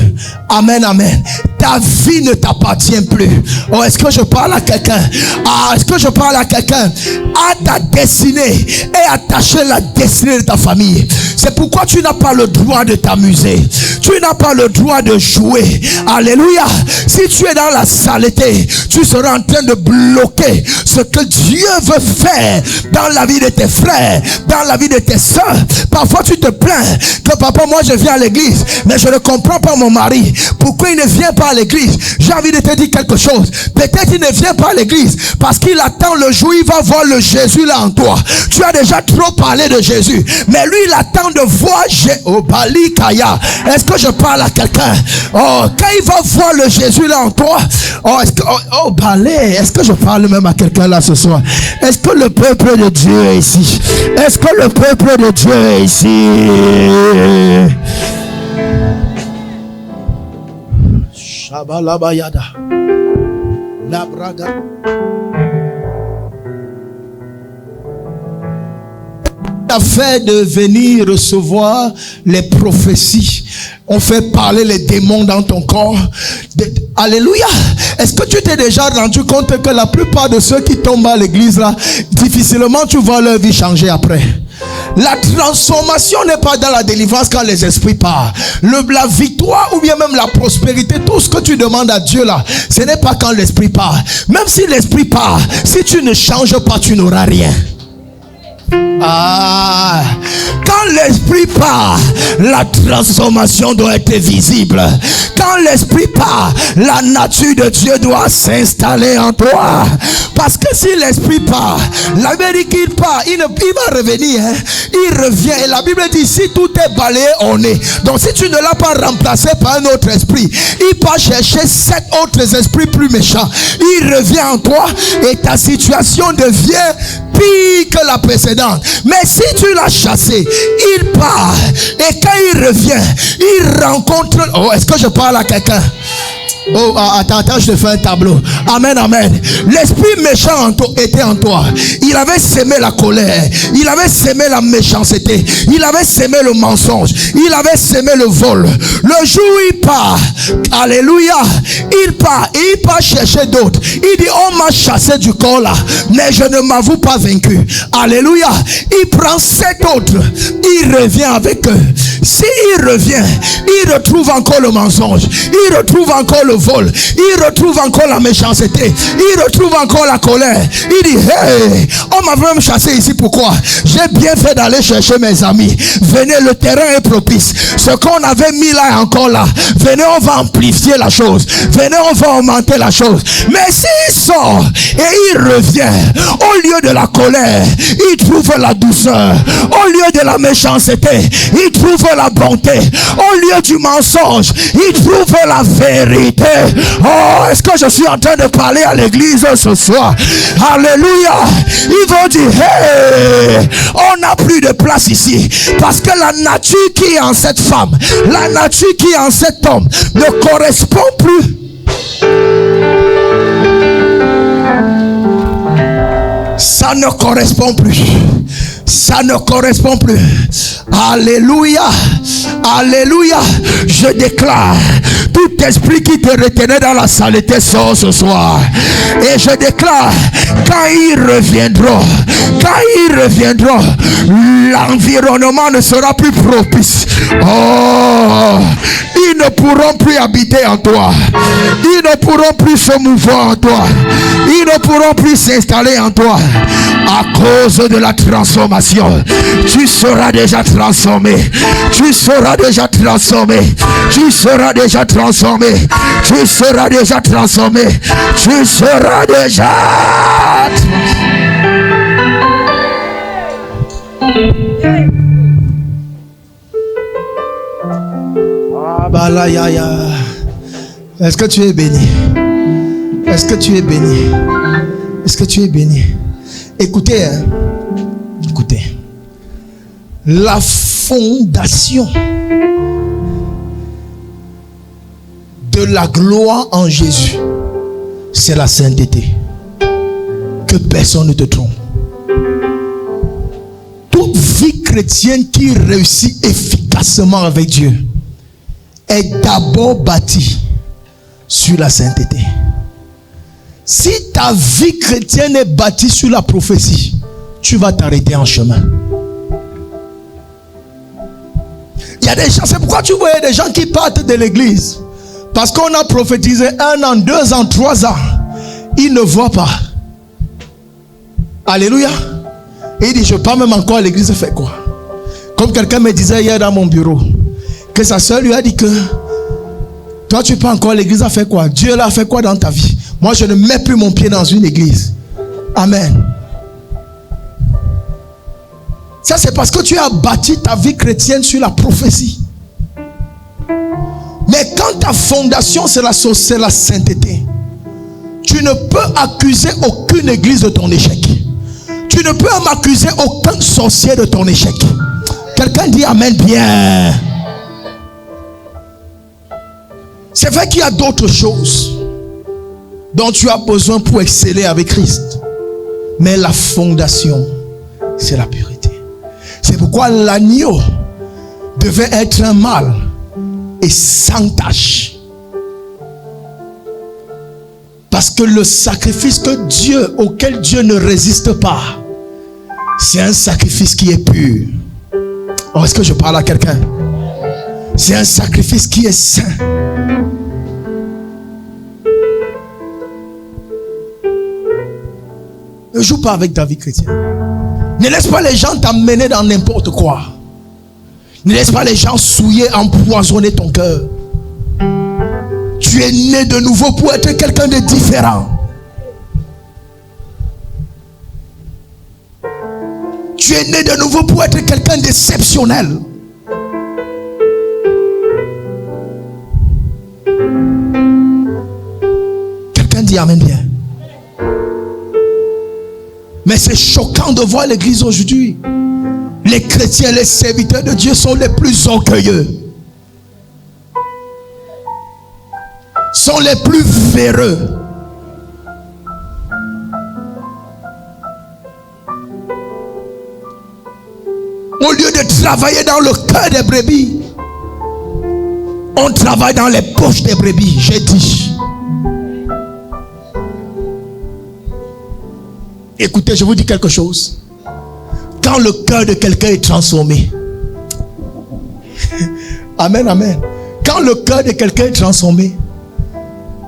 Speaker 1: amen, amen, ta vie ne t'appartient plus. Oh, est-ce que je parle à quelqu'un? Ah, est-ce que je parle à quelqu'un? À ta destinée et attacher la destinée de ta famille. C'est pourquoi tu n'as pas le droit de t'amuser. Tu n'as pas le droit de jouer. Alléluia. Si tu es dans la saleté, tu seras en train de bloquer ce que Dieu veut faire dans la vie de tes frères, dans la vie de tes soeurs. Parfois tu te plains que papa, moi je viens à l'église, mais je ne comprends pas mon mari. Pourquoi il ne vient pas à l'église? J'ai envie de te dire quelque chose. Peut-être il ne vient pas à l'église parce qu'il attend le jour où il va voir le Jésus là en toi. Tu as déjà trop parlé de Jésus, mais lui il attend de voir Bali Kaya. Est-ce que je parle à quelqu'un? Oh, quand il va voir le Jésus là en toi, oh, est-ce que Balé, est-ce que je parle même à quelqu'un là ce soir? Est-ce que le peuple de Dieu est ici? Est-ce que le peuple de Dieu est ici? Shabalabayada. La braga. A fait de venir recevoir les prophéties. On fait parler les démons dans ton corps. Alléluia. Est-ce que tu t'es déjà rendu compte que la plupart de ceux qui tombent à l'église là, difficilement tu vois leur vie changer après? La transformation n'est pas dans la délivrance quand les esprits partent. La victoire ou bien même la prospérité, tout ce que tu demandes à Dieu là, ce n'est pas quand l'esprit part. Même si l'esprit part, si tu ne changes pas, tu n'auras rien. Ah, quand l'esprit part, la transformation doit être visible. Quand l'esprit part, la nature de Dieu doit s'installer en toi. Parce que si l'esprit part, la Bible dit qu'il part, il va revenir, hein? Il revient. Et la Bible dit, si tout est balayé, on est. Donc si tu ne l'as pas remplacé par un autre esprit, il part chercher 7 autres esprits plus méchants. Il revient en toi et ta situation devient pire que la précédente. Mais si tu l'as chassé, il part. Et quand il revient, il rencontre... Oh, est-ce que je parle à quelqu'un? Oh, attends, je te fais un tableau. Amen, amen. L'esprit méchant était en toi. Il avait sémé la colère. Il avait sémé la méchanceté. Il avait sémé le mensonge. Il avait sémé le vol. Le jour où il part, alléluia, il part chercher d'autres. Il dit, on m'a chassé du corps là, mais je ne m'avoue pas vaincu. Alléluia. Il prend 7 autres. Il revient avec eux. S'il revient, il retrouve encore le mensonge. Il retrouve encore le vol. Il retrouve encore la méchanceté. Il retrouve encore la colère. Il dit, hey, on m'a vraiment chassé ici. Pourquoi? J'ai bien fait d'aller chercher mes amis. Venez, le terrain est propice. Ce qu'on avait mis là est encore là. Venez, on va amplifier la chose. Venez, on va augmenter la chose. Mais s'il sort et il revient, au lieu de la colère, il trouve la douceur. Au lieu de la méchanceté, il trouve la bonté. Au lieu du mensonge, il trouve la vérité. Oh, est-ce que je suis en train de parler à l'église ce soir? Alléluia. Ils vont dire, hey, on n'a plus de place ici. Parce que la nature qui est en cette femme, la nature qui est en cet homme ne correspond plus. Ça ne correspond plus. Ça ne correspond plus. Alléluia. Alléluia. Je déclare, tout esprit qui te retenait dans la saleté sort ce soir. Et je déclare, quand ils reviendront, l'environnement ne sera plus propice. Oh, Ils ne pourront plus habiter en toi. Ils ne pourront plus se mouvoir en toi. Ils ne pourront plus s'installer en toi. À cause de la transformation, tu seras déjà transformé. Tu seras déjà transformé. Tu seras déjà transformé. Tu seras déjà transformé. Tu seras déjà Est-ce que tu es béni? Est-ce que tu es béni? Est-ce que tu es béni? Écoutez, hein? Écoutez. La fondation de la gloire en Jésus, c'est la sainteté. Que personne ne te trompe. Toute vie chrétienne qui réussit efficacement avec Dieu est d'abord bâtie sur la sainteté. Si ta vie chrétienne est bâtie sur la prophétie, tu vas t'arrêter en chemin. Il y a des gens, c'est pourquoi tu vois des gens qui partent de l'église. Parce qu'on a prophétisé 1 an, 2 ans, 3 ans. Ils ne voient pas. Alléluia. Et il dit, je pars même encore à l'église, fait quoi? Comme quelqu'un me disait hier dans mon bureau, que sa soeur lui a dit que toi tu pars encore à l'église, a fait quoi? Dieu l'a fait quoi dans ta vie? Moi je ne mets plus mon pied dans une église. Amen. Ça c'est parce que tu as bâti ta vie chrétienne sur la prophétie. Mais quand ta fondation c'est la sainteté, tu ne peux accuser aucune église de ton échec. Tu ne peux m'accuser aucun sorcier de ton échec. Quelqu'un dit amen bien. C'est vrai qu'il y a d'autres choses dont tu as besoin pour exceller avec Christ. Mais la fondation, c'est la pureté. C'est pourquoi l'agneau devait être un mâle et sans tache. Parce que le sacrifice auquel Dieu ne résiste pas, c'est un sacrifice qui est pur. Oh, est-ce que je parle à quelqu'un? C'est un sacrifice qui est saint. Ne joue pas avec ta vie chrétienne. Ne laisse pas les gens t'amener dans n'importe quoi. Ne laisse pas les gens souiller, empoisonner ton cœur. Tu es né de nouveau pour être quelqu'un de différent. Tu es né de nouveau pour être quelqu'un d'exceptionnel. Quelqu'un dit amen bien. Mais c'est choquant de voir l'église aujourd'hui. Les chrétiens, les serviteurs de Dieu sont les plus orgueilleux. Sont les plus véreux. Au lieu de travailler dans le cœur des brebis, on travaille dans les poches des brebis, j'ai dit. Écoutez, je vous dis quelque chose. Quand le cœur de quelqu'un est transformé, amen, amen. Quand le cœur de quelqu'un est transformé,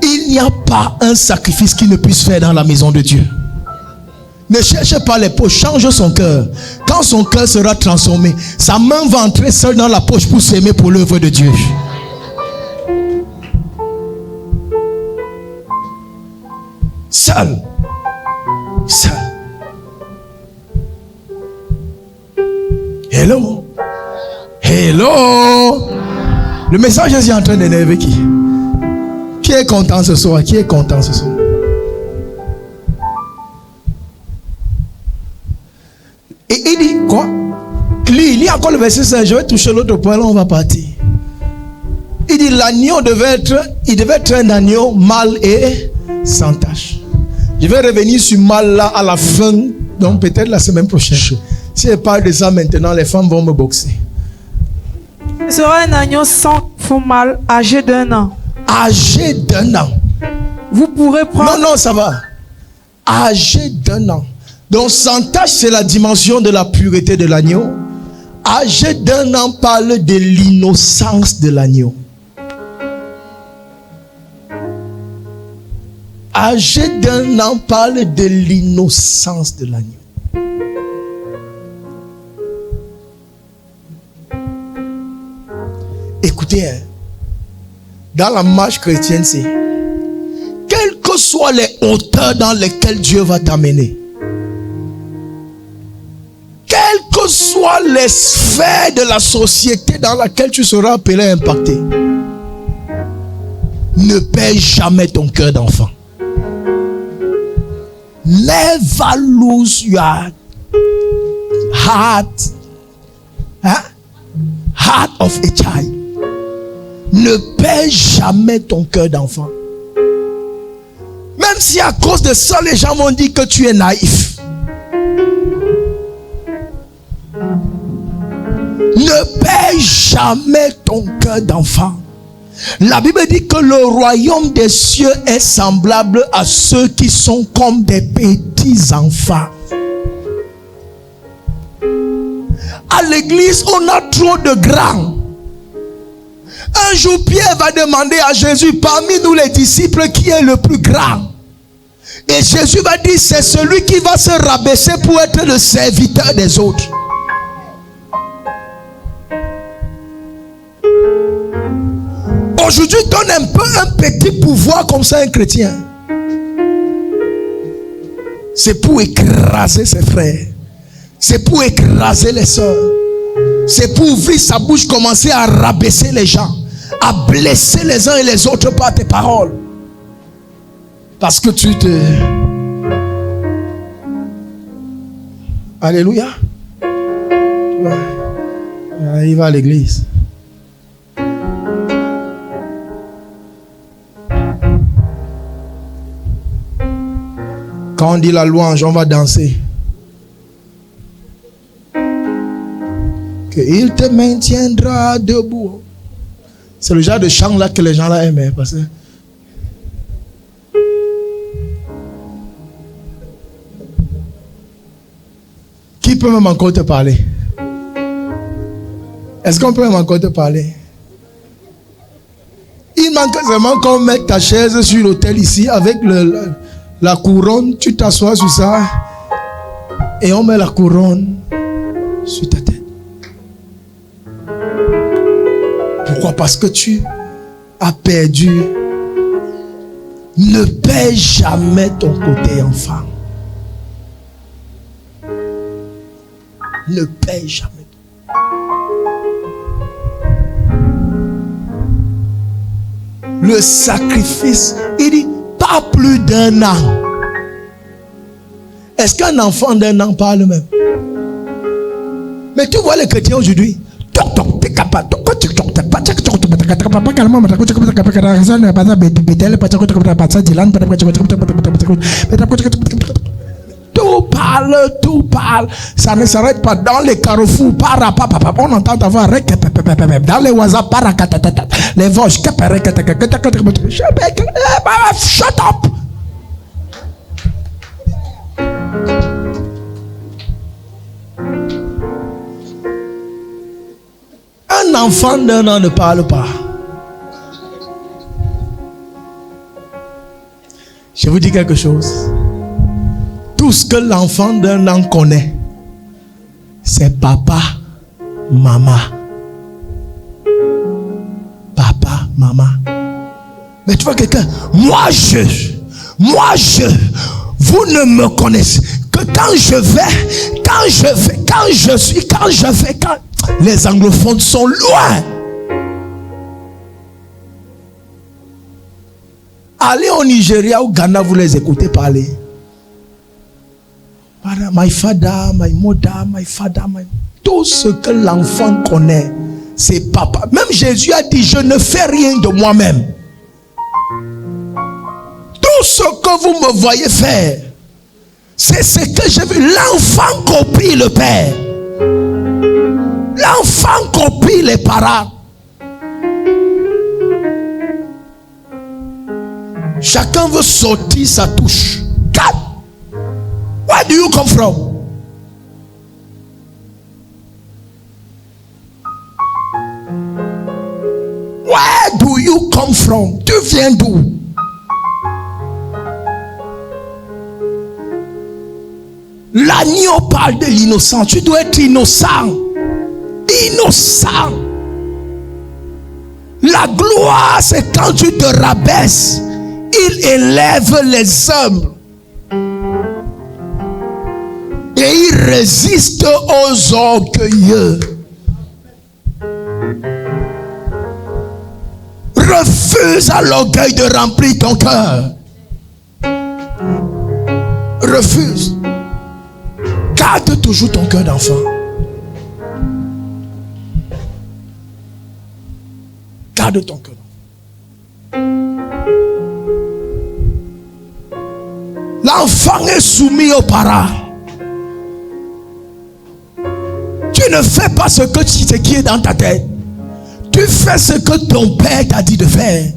Speaker 1: il n'y a pas un sacrifice qu'il ne puisse faire dans la maison de Dieu. Ne cherche pas les poches, change son cœur. Quand son cœur sera transformé, sa main va entrer seule dans la poche pour s'aimer pour l'œuvre de Dieu. Seul. Seul. Hello. Hello. Le message est en train d'énerver qui? Qui est content ce soir? Qui est content ce soir? Et il dit quoi? Il y a encore le verset 5. Je vais toucher l'autre point, là on va partir. Il dit l'agneau devait être un agneau mâle et sans tache. Je vais revenir sur mâle là à la fin, donc peut-être la semaine prochaine. Si je parle de ça maintenant, les femmes vont me boxer.
Speaker 2: Ce sera un agneau sans faux mâle, âgé d'1 an.
Speaker 1: Âgé d'1 an.
Speaker 2: Vous pourrez prendre...
Speaker 1: Non, ça va. Âgé d'1 an. Donc sans tache, c'est la dimension de la pureté de l'agneau. Âgé d'1 an parle de l'innocence de l'agneau. âgé d'1 an parle de l'innocence de l'agneau. Écoutez, dans la marche chrétienne, c'est quelles que soient les hauteurs dans lesquelles Dieu va t'amener, quelles que soient les sphères de la société dans laquelle tu seras appelé à impacter, ne perds jamais ton cœur d'enfant. Never lose your heart, heart of a child. Ne perds jamais ton cœur d'enfant. Même si à cause de ça, les gens vont dire que tu es naïf. Ne perds jamais ton cœur d'enfant. La Bible dit que le royaume des cieux est semblable à ceux qui sont comme des petits enfants. À l'église, on a trop de grands. Un jour, Pierre va demander à Jésus, parmi nous les disciples, qui est le plus grand? Et Jésus va dire, c'est celui qui va se rabaisser pour être le serviteur des autres. Aujourd'hui, donne un peu un petit pouvoir comme ça à un chrétien. C'est pour écraser ses frères. C'est pour écraser les sœurs. C'est pour ouvrir sa bouche, commencer à rabaisser les gens, à blesser les uns et les autres par tes paroles. Parce que tu te... Alléluia. Il va à l'église. Quand on dit la louange, on va danser. Il te maintiendra debout. C'est le genre de chant là que les gens là aiment. Parce que qui peut même encore te parler? Est-ce qu'on peut même encore te parler? Il manque seulement qu'on mette ta chaise sur l'autel ici avec la couronne. Tu t'assois sur ça et on met la couronne sur ta tête. Pourquoi? Parce que tu as perdu. Ne perds jamais ton côté enfant. Ne perds jamais. Le sacrifice, il dit pas plus d'1 an. Est-ce qu'un enfant d'1 an parle même? Mais tu vois les chrétiens aujourd'hui. Tout parle. Ça ne s'arrête pas dans les carrefours. On entend ta voix. Dans les WhatsApp, les voches. Shut up. Un enfant d'1 an ne parle pas. Je vous dis quelque chose. Tout ce que l'enfant d'1 an connaît, c'est papa, maman. Papa, maman. Mais tu vois quelqu'un, moi je, vous ne me connaissez que quand les anglophones sont loin. Allez au Nigeria, au Ghana, vous les écoutez parler. My father, my mother, my father, tout ce que l'enfant connaît, c'est papa. Même Jésus a dit, je ne fais rien de moi-même. Tout ce que vous me voyez faire, c'est ce que j'ai vu. L'enfant copie le père. L'enfant copie les parents. Chacun veut sortir sa touche. God, where do you come from? Where do you come from? Tu viens d'où? L'agneau parle de l'innocent. Tu dois être innocent. Innocent. La gloire, c'est quand tu te rabaisses. Il élève les humbles. Et il résiste aux orgueilleux. Refuse à l'orgueil de remplir ton cœur. Refuse. Garde toujours ton cœur d'enfant. Garde ton cœur. L'enfant est soumis aux parents. Tu ne fais pas ce qui est dans ta tête. Tu fais ce que ton père t'a dit de faire.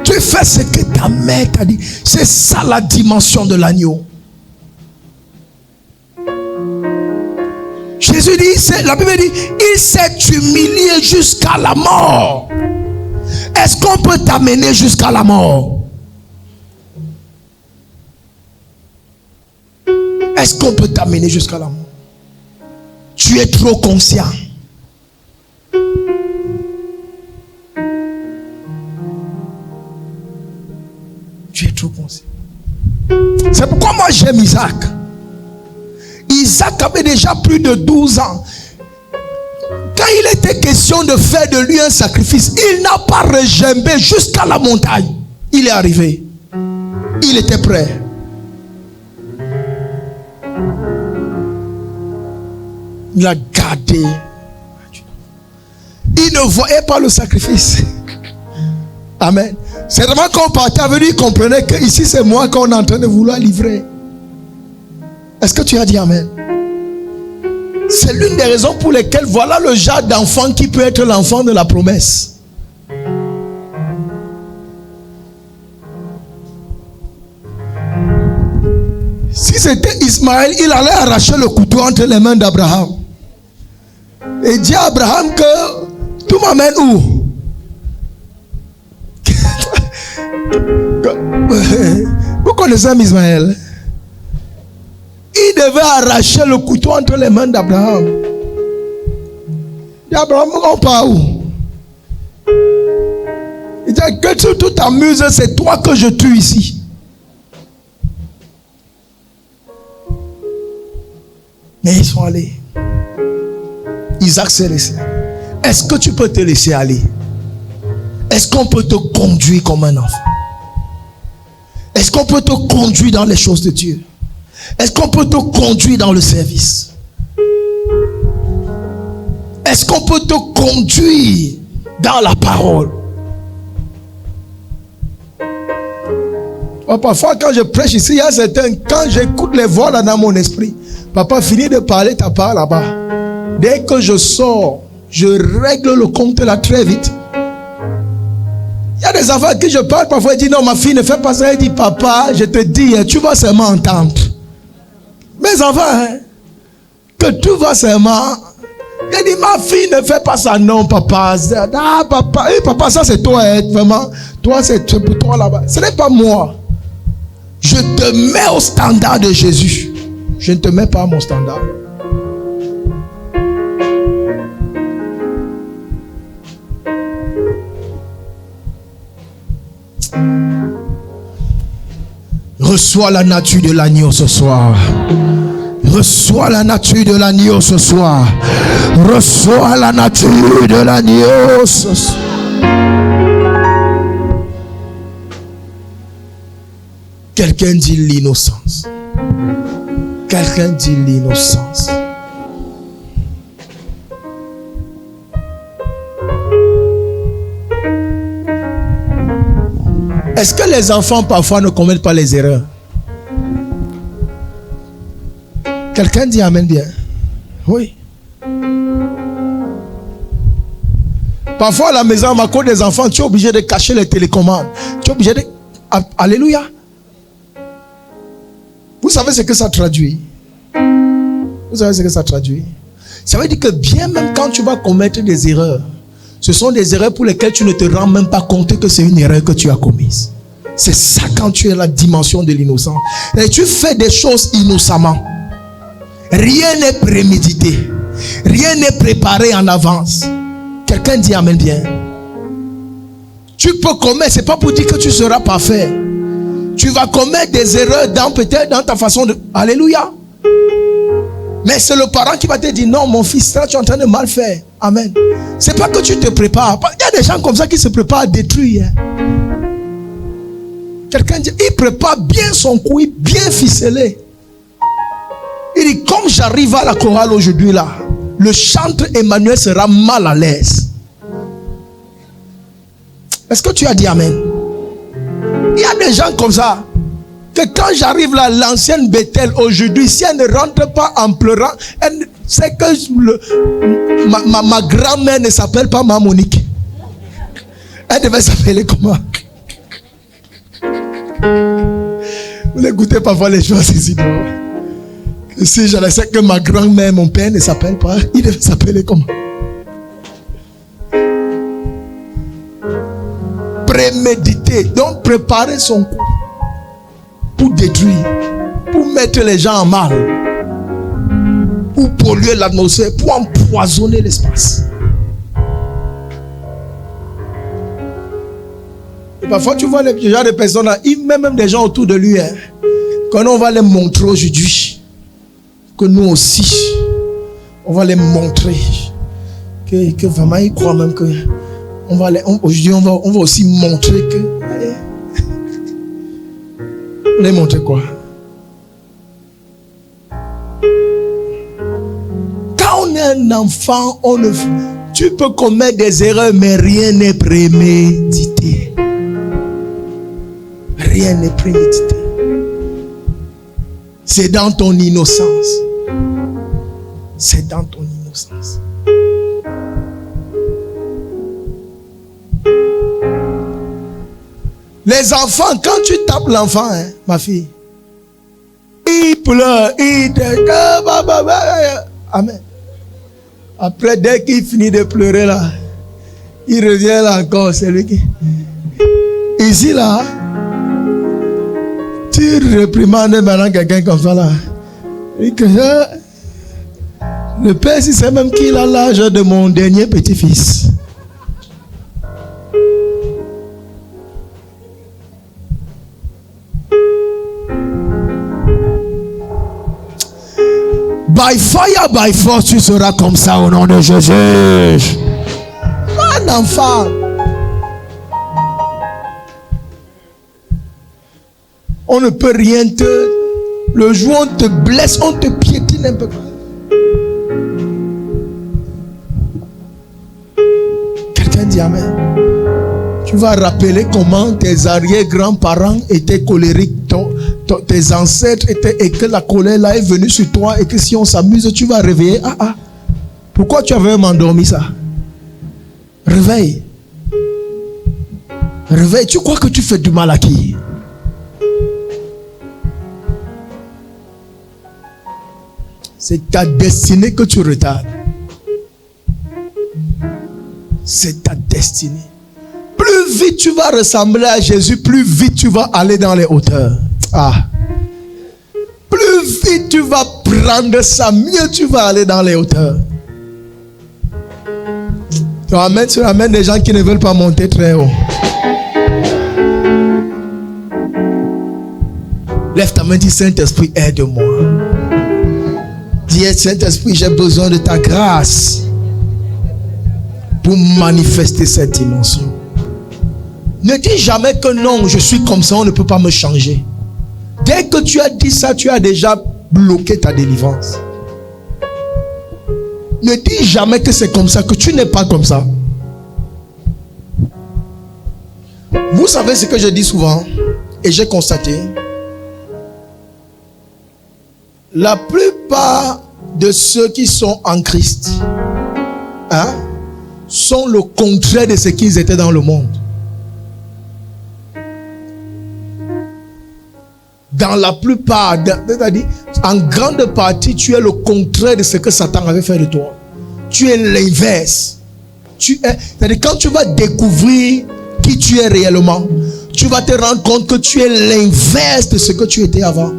Speaker 1: Tu fais ce que ta mère t'a dit. C'est ça la dimension de l'agneau. Jésus dit, la Bible dit, il s'est humilié jusqu'à la mort. Est-ce qu'on peut t'amener jusqu'à la mort? Est-ce qu'on peut t'amener jusqu'à la mort? Tu es trop conscient. Tu es trop conscient. C'est pourquoi moi j'aime Isaac. Isaac avait déjà plus de 12 ans. Quand il était question de faire de lui un sacrifice, il n'a pas regimbé jusqu'à la montagne. Il est arrivé. Il était prêt. Il a gardé. Il ne voyait pas le sacrifice. Amen. C'est vraiment quand on partait avec lui, il comprenait que ici c'est moi qu'on est en train de vouloir livrer. Est-ce que tu as dit amen? C'est l'une des raisons pour lesquelles voilà le genre d'enfant qui peut être l'enfant de la promesse. Si c'était Ismaël, il allait arracher le couteau entre les mains d'Abraham et dire à Abraham que tout m'amène où? Vous connaissez Ismaël? Il devait arracher le couteau entre les mains d'Abraham. Et Abraham, on part où? Il dit que tout t'amuse, c'est toi que je tue ici. Mais ils sont allés. Isaac s'est laissé. Est-ce que tu peux te laisser aller? Est-ce qu'on peut te conduire comme un enfant? Est-ce qu'on peut te conduire dans les choses de Dieu? Est-ce qu'on peut te conduire dans le service? Est-ce qu'on peut te conduire dans la parole? Parfois quand je prêche ici, il y a certains, quand j'écoute les voix là dans mon esprit, papa finit de parler ta part là-bas. Dès que je sors, je règle le compte là très vite. Il y a des enfants à qui je parle parfois, ils disent non, ma fille ne fait pas ça. Il dit papa, je te dis, tu vas seulement entendre. Mes enfants, hein, que tout va seulement. Il dit ma fille ne fait pas ça. Non papa, ah papa, papa ça c'est toi, hein, vraiment. Toi c'est pour toi là-bas. Ce n'est pas moi. Je te mets au standard de Jésus. Je ne te mets pas à mon standard. Reçois la nature de l'agneau ce soir. Reçois la nature de l'agneau ce soir. Reçois la nature de l'agneau ce soir. Quelqu'un dit l'innocence. Quelqu'un dit l'innocence. Est-ce que les enfants parfois ne commettent pas les erreurs? Quelqu'un dit amen bien. Oui. Parfois à la maison, à cause des enfants, tu es obligé de cacher les télécommandes. Tu es obligé de... Alléluia. Vous savez ce que ça traduit? Vous savez ce que ça traduit? Ça veut dire que bien même quand tu vas commettre des erreurs, ce sont des erreurs pour lesquelles tu ne te rends même pas compte que c'est une erreur que tu as commise. C'est ça quand tu es la dimension de l'innocence. Et tu fais des choses innocemment. Rien n'est prémédité. Rien n'est préparé en avance. Quelqu'un dit amen bien. Tu peux commettre, c'est pas pour dire que tu seras parfait. Tu vas commettre des erreurs peut-être dans ta façon de... Alléluia. Mais c'est le parent qui va te dire, non mon fils, là tu es en train de mal faire. Amen. C'est pas que tu te prépares. Il y a des gens comme ça qui se préparent à détruire. Quelqu'un dit, il prépare bien son coup, bien ficelé. Il dit, comme j'arrive à la chorale aujourd'hui là, le chantre Emmanuel sera mal à l'aise. Est-ce que tu as dit amen? Il y a des gens comme ça, que quand j'arrive là, l'ancienne Bethel aujourd'hui, si elle ne rentre pas en pleurant, c'est que ma grand-mère ne s'appelle pas Maman Monique. Elle devait s'appeler comment? Vous n'écoutez pas voir les choses ici dehors. Si je sais que ma grand-mère, mon père ne s'appelle pas, il devait s'appeler comment? Préméditer, donc préparer son coup pour détruire, pour mettre les gens en mal, pour polluer l'atmosphère, pour empoisonner l'espace. Et parfois tu vois les gens de personnes là, même des gens autour de lui, hein, quand on va les montrer aujourd'hui, que nous aussi, on va les montrer que vraiment ils croient même que aujourd'hui on va aussi montrer que on les montrer quoi? Quand on est un enfant, tu peux commettre des erreurs, mais rien n'est prémédité. Rien n'est prémédité. C'est dans ton innocence. C'est dans ton innocence. Les enfants, quand tu tapes l'enfant, hein, ma fille, il pleure, il te... Amen. Après, dès qu'il finit de pleurer là, il revient là encore, c'est lui qui... Ici là, tu réprimandes maintenant quelqu'un comme ça là. Et que le père, si c'est même qu'il a l'âge de mon dernier petit-fils. By fire, by force, tu seras comme ça au nom de Jésus. Un enfant. On ne peut rien te... Le jour où on te blesse, on te piétine un peu. Quelqu'un dit amen. Tu vas rappeler comment tes arrière-grands-parents étaient colériques, tes ancêtres étaient, et que la colère là est venue sur toi, et que si on s'amuse, tu vas réveiller. Pourquoi tu avais m'endormi ça? Réveille. Réveille. Tu crois que tu fais du mal à qui? C'est ta destinée que tu retardes. C'est ta destinée. Plus vite tu vas ressembler à Jésus, plus vite tu vas aller dans les hauteurs. Plus vite tu vas prendre ça, mieux tu vas aller dans les hauteurs. Tu ramènes des gens qui ne veulent pas monter très haut. Lève ta main, dis Saint-Esprit, aide-moi. Dis Saint-Esprit, j'ai besoin de ta grâce pour manifester cette dimension. Ne dis jamais que non, je suis comme ça, on ne peut pas me changer. Dès que tu as dit ça, tu as déjà bloqué ta délivrance. Ne dis jamais que c'est comme ça, que tu n'es pas comme ça. Vous savez ce que je dis souvent, et j'ai constaté, la plupart de ceux qui sont en Christ sont le contraire de ce qu'ils étaient dans le monde. Dans la plupart, c'est-à-dire, en grande partie, tu es le contraire de ce que Satan avait fait de toi. Tu es l'inverse. C'est-à-dire, quand tu vas découvrir qui tu es réellement, tu vas te rendre compte que tu es l'inverse de ce que tu étais avant.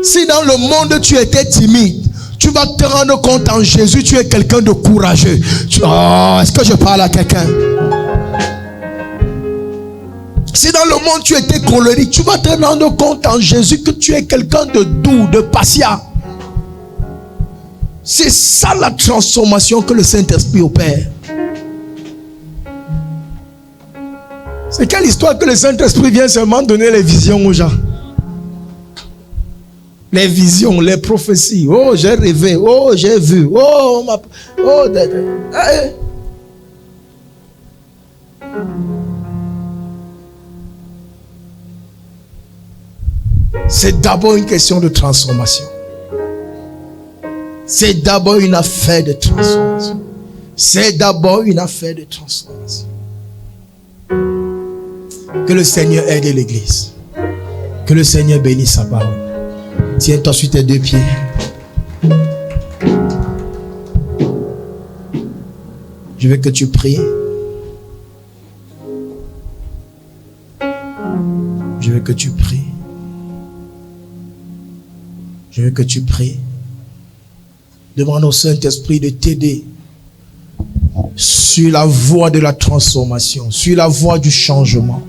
Speaker 1: Si dans le monde tu étais timide, tu vas te rendre compte en Jésus, tu es quelqu'un de courageux. Est-ce que je parle à quelqu'un? Si dans le monde tu étais colérique, tu vas te rendre compte en Jésus que tu es quelqu'un de doux, de patient. C'est ça la transformation que le Saint-Esprit opère. C'est quelle histoire que le Saint-Esprit vient seulement donner les visions aux gens? Les visions, les prophéties. Oh, j'ai rêvé. Oh, j'ai vu. Oh, c'est d'abord une question de transformation. C'est d'abord une affaire de transformation. C'est d'abord une affaire de transformation. Que le Seigneur aide l'Église. Que le Seigneur bénisse sa parole. Tiens-toi sur tes deux pieds. Je veux que tu pries. Je veux que tu pries. Je veux que tu pries. Demande au Saint-Esprit de t'aider sur la voie de la transformation, sur la voie du changement,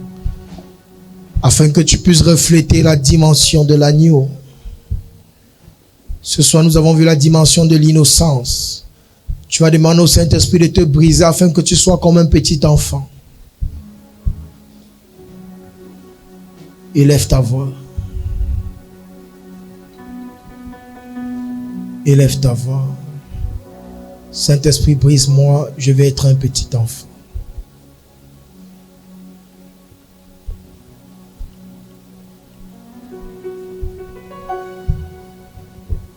Speaker 1: afin que tu puisses refléter la dimension de l'agneau. Ce soir, nous avons vu la dimension de l'innocence. Tu vas demander au Saint-Esprit de te briser afin que tu sois comme un petit enfant. Élève ta voix. Élève ta voix. Saint-Esprit, brise-moi, je vais être un petit enfant.